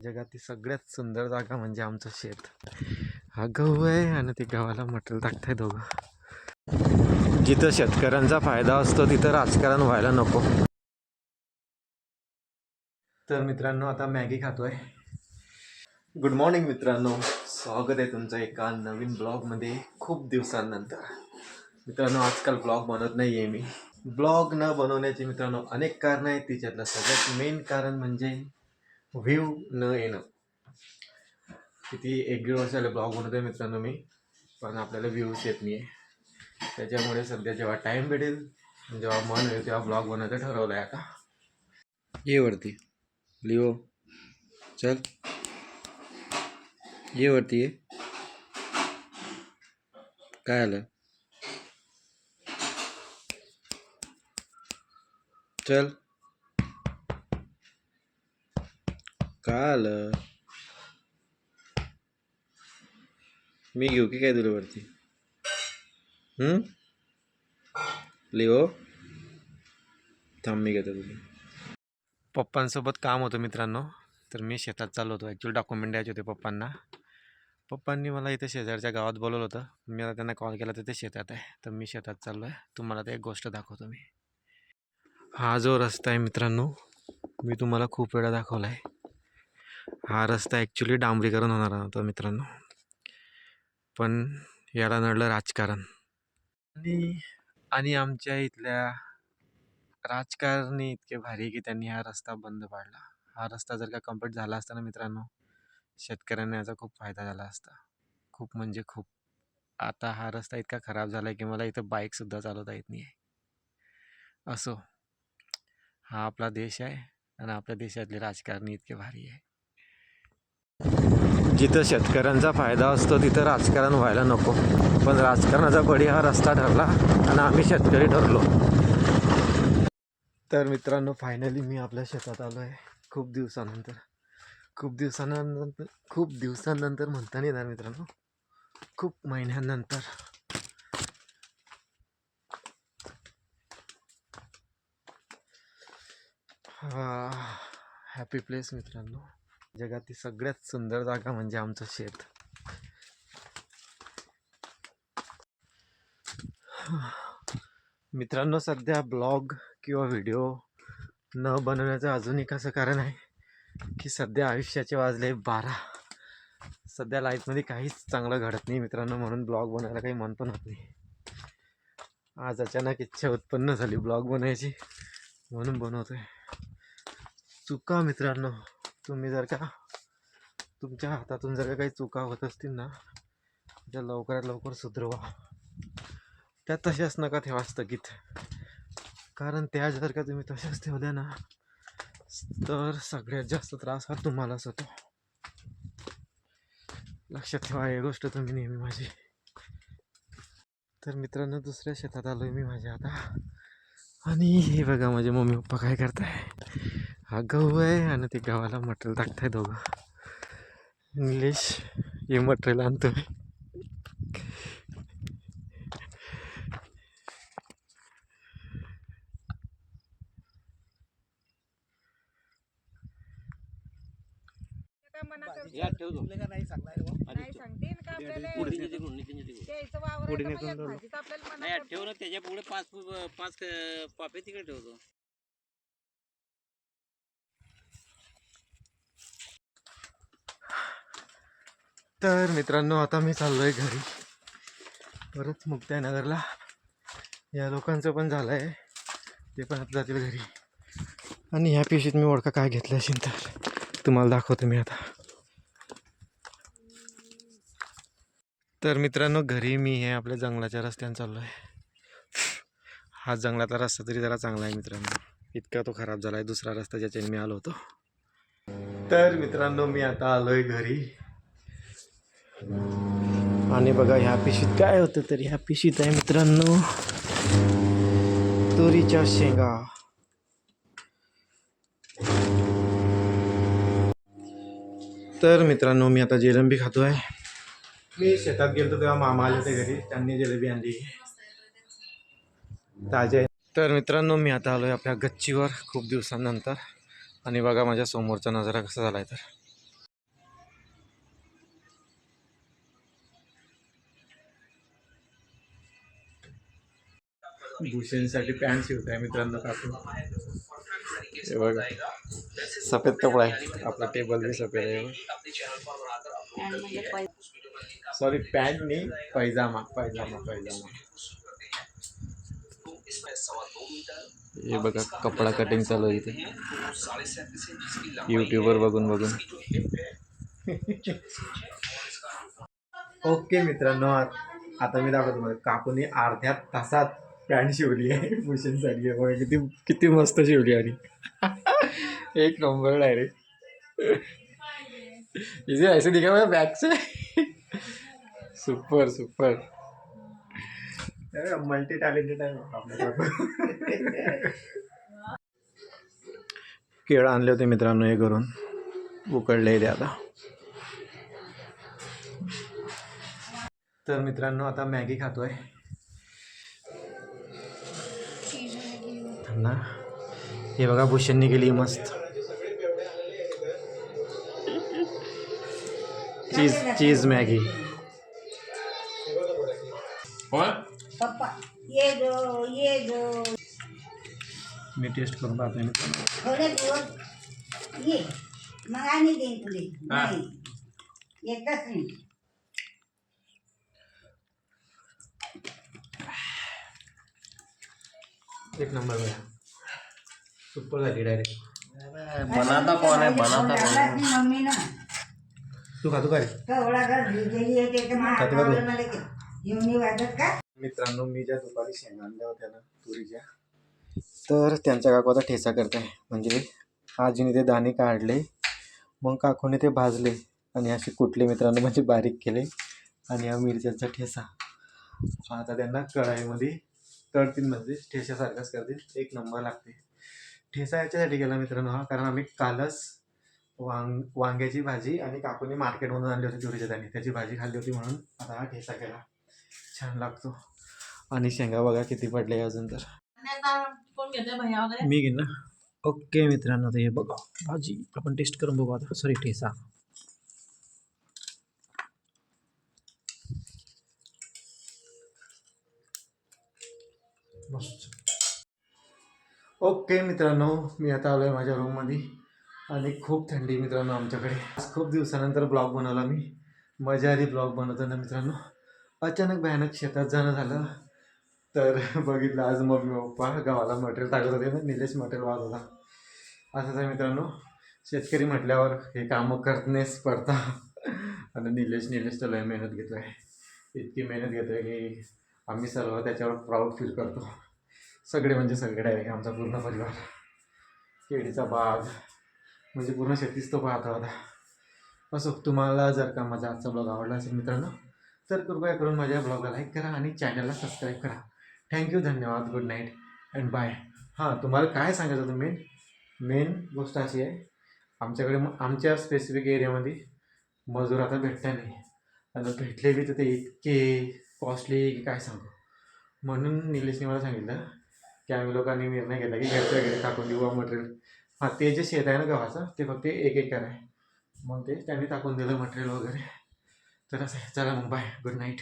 जगातली सगळ्यात सुंदर जागा म्हणजे आमचं शेत. हा गहू आहे आणि ते गव्हाला मटेरियल टाकताय दोघं. जिथं शेतकऱ्यांचा फायदा असतो तिथं राजकारण व्हायला नको. तर मित्रांनो आता मॅगी खातोय. गुड मॉर्निंग मित्रांनो, स्वागत आहे तुमचं एका नवीन ब्लॉगमध्ये खूप दिवसांनंतर. मित्रांनो आजकाल ब्लॉग बनवत नाही आहे मी. ब्लॉग न बनवण्याची मित्रांनो अनेक कारणं आहेत. तिच्यातलं सगळ्यात मेन कारण म्हणजे व्ह्यू न येणं. किती 1-1.5 वर्ष झाले ब्लॉग बनवतोय मित्रांनो मी, पण आपल्याला व्ह्यूज येत नाही आहे. त्याच्यामुळे सध्या जेव्हा टाईम भेटेल, जेव्हा मन होईल तेव्हा ब्लॉग बनवायचं ठरवलं आहे आता. ये वरती लिओ, चल ये वरती. ये काय आलं, चल काय आलं, मी घेऊ की काय तुला वरती? लिओ थांब, मी घेतो तुला. पप्पांसोबत काम होतं मित्रांनो, तर मी शेतात चाललो होतो. ॲक्च्युली डॉक्युमेंट द्यायचे होते पप्पांना. पप्पांनी मला इथे शेजारच्या गावात बोलवलं होतं. मी आता त्यांना कॉल केला तर ते शेतात आहे, तर मी शेतात चाललो आहे. तुम्हाला ते एक गोष्ट दाखवतो मी. हा जो रस्ता आहे मित्रांनो, मी तुम्हाला खूप वेळा दाखवला आहे. हा रस्ता ॲक्च्युली डांबरीकरण होणार नव्हता मित्रांनो, पण याला नडलं राजकारण. आणि आमच्या इथल्या राजकारणी इतके भारी की त्यांनी हा रस्ता बंद पाडला. हा रस्ता जर का कंप्लीट झाला असता ना मित्रांनो, शेतकऱ्यांना याचा खूप फायदा झाला असता. खूप म्हणजे खूप. आता हा रस्ता इतका खराब झाला आहे की मला इथं बाईकसुद्धा चालवता येत नाही आहे. असो, हा आपला देश आहे आणि आपल्या देशातले राजकारणी इतके भारी आहे. जिथं शेतकऱ्यांचा फायदा असतो तिथं राजकारण व्हायला नको, पण राजकारणाचा बळी हा रस्ता ठरला आणि आम्ही शेतकरी ठरलो. तर मित्रांनो फायनली मी आपल्या शेतात आलो आहे. खूप दिवसांनंतर म्हणता नाही येणार मित्रांनो, खूप महिन्यानंतर. हॅपी प्लेस मित्रांनो. जगातली सगळ्यात सुंदर जागा म्हणजे आमचं शेत. मित्रांनो सध्या ब्लॉग किंवा व्हिडिओ न बनवण्याचं अजून एक असं कारण आहे की सध्या आयुष्याचे वाजले 12. सध्या लाईफमध्ये काहीच चांगलं घडत नाही मित्रांनो, म्हणून ब्लॉग बनवायला काही मन पण होत नाही. आज अचानक इच्छा उत्पन्न झाली ब्लॉग बनवायची, म्हणून बनवतोय. चुका मित्रांनो, तुम्ही जर का तुमच्या हातातून जर का काही चुका होत असतील ना, त्या लवकरात लवकर सुधरवा. त्या तशाच नका ठेवा स्थगित, कारण त्या जर का तुम्ही तशाच ठेवल्या ना तर सगळ्यात जास्त त्रास हा तुम्हालाच होतो. लक्षात ठेवा ही गोष्ट तुम्ही नेहमी माझी. तर मित्रांनो दुसऱ्या शेतात आलो आहे मी माझ्या आता, आणि हे बघा माझे मम्मी पप्पा काय करताय. हा गहू आहे आणि ते गव्हाला मटेरियल टाकताय दोघं. इंग्लिश हे मटेरियल आणतोय. त्याच्या पुढे 5 पापे तिकडे ठेवतो. तर मित्रांनो आता मी चाललोय घरी परत मुक्ताईनगरला. या लोकांचं पण झालं आहे, ते पण आता जातील घरी. आणि ह्या पिशवीत मी ओळखा काय घेतलं असेल तर तुम्हाला दाखवतो मी आता. तर मित्रांनो घरी मी हे आपल्या जंगलाच्या रस्त्याने चाललो आहे. हा जंगलातला रस्ता तरी जरा चांगला आहे मित्रांनो, इतका तो खराब झाला आहे दुसरा रस्ता ज्याच्याने मी आलो होतो. तर मित्रांनो मी आता आलोय घरी, आणि बघा ह्या पिशवीत काय होतं. तर ह्या पिशवीत आहे मित्रांनो तुरीच्या शेंगा. तर मित्रांनो मी आता जिलेबी खातोय. मी शेतात गेलो तेव्हा मामा आले ते घरी, त्यांनी जिलेबी आणली ताजे. तर मित्रांनो मी आता आलोय आपल्या गच्चीवर खूप दिवसांनंतर, आणि बघा माझ्या समोरचा नजारा कसा झालाय. तर भूषणसाठी पॅन्ट शिवत आहे मित्रांनो काकू. हे बघा सफेद कपडा आहे, आपला टेबल बी सफेद आहे. सॉरी पॅन्ट नाही, पैजामा पैजामा पैजामा. हे बघा कपडा कटिंग चालू आहे इथे यूट्यूबवर बघून बघून. ओके मित्रांनो, आता मी दाखवतो तुम्हाला काकूने अर्ध्या तासात पॅन्ट शिवली आहे भूषणसाठी. आहे बघा किती किती मस्त शिवली आणि एक नंबर डायरेक्ट. इसे ऐसे दिखा मेरा बैक से. सुपर सुपर मल्टी टॅलेंटेड आहे आपल्या. केळं आणले होते मित्रांनो हे करून, उकडले ते आता. तर मित्रांनो आता मॅगी खातोय ना. हे बघा भूषणने केली मस्त चीज मॅगी. पप्पा ये दो मी टेस्ट करून पाहतोय मित्रांनो. थोडे दिवस ये मग आणि देईन तुले. नाही एकच नाही. एक नंबर बघा सुपर झाली डायरेक्ट. बनाता कौन है, बनाता कौन है? मम्मी ना तू खातो का रे? कवडा कर दिली आहे ते खातो का तू? मला येऊन वाजत का. मित्रांनो मी ज्या दुपारी शेंगा आणल्या होत्या ना तुरीच्या, तर त्यांच्या काकू आता ठेचा करत आहे. म्हणजे आजीने ते दाणे काढले, मग काकूने ते भाजले आणि असे कुटले मित्रांनो, म्हणजे बारीक केले. आणि हा मिरच्यांचा ठेचा आता त्यांना कढाईमध्ये तळतील, म्हणजे ठेच्यासारखाच करतील. एक नंबर लागते. ठेचा याच्यासाठी केला मित्रांनो हा, कारण आम्ही कालच वांग्याची भाजी आणि काकूने मार्केटमधून आणली होती तुरीच्या दाणे, त्याची भाजी खाल्ली होती, म्हणून आता हा ठेचा केला. छान लागतो. आणि शेंगा बघा किती पडले अजून तर. मी घेईन ना. ओके मित्रांनो, आता हे बघा भाजी आपण टेस्ट करून बघू आता. सॉरी ठेचा. मस्त. ओके मित्रांनो, मी आता आलो आहे माझ्या रूममध्ये आणि खूप थंडी मित्रांनो आमच्याकडे. आज खूप दिवसानंतर ब्लॉग बनवला मी. मजा आली ब्लॉग बनवताना मित्रांनो. अचानक भयानक शेतात जाणं झालं, तर बघितलं आज मम्मी पप्पा गावाला मटेरियल टाकत होते ना, निलेश मटेरियल वाहत होता. असंच आहे मित्रांनो, शेतकरी म्हटल्यावर हे कामं करणेच पडतात. आणि निलेश तर लय मेहनत घेतो आहे, इतकी मेहनत घेतो आहे की आम्ही सर्व त्याच्यावर प्राऊड फील करतो. सगळे म्हणजे सगळे डायरेक्ट आमचा पूर्ण परिवार. केळीचा बाग म्हणजे पूर्ण शेतीच तो पाहता होता. असो, तुम्हाला जर का माझा आजचा ब्लॉग आवडला असेल मित्रांनो, तर कृपया करून माझ्या ब्लॉगला लाईक करा आणि चॅनलला सबस्क्राईब करा. थँक्यू, धन्यवाद, गुड नाईट अँड बाय. हां, तुम्हाला काय सांगायचं होतं, मेन गोष्ट अशी आहे, आमच्याकडे आमच्या स्पेसिफिक एरियामध्ये मजूर आता भेटता नाही. आणि भेटले बी तर ते इतके कॉस्टली की काय सांगू. म्हणून निलेशने मला सांगितलं की आम्ही लोकांनी निर्णय घेतला की घरच्या घरी टाकून देऊ मटेरियल. हां, ते जे शेत आहे ना गव्हाचं, ते फक्त 1 एकर आहे, मग ते त्यांनी टाकून दिलं मटेरियल वगैरे. तर असं आहे. चला मग बाय, गुड नाईट.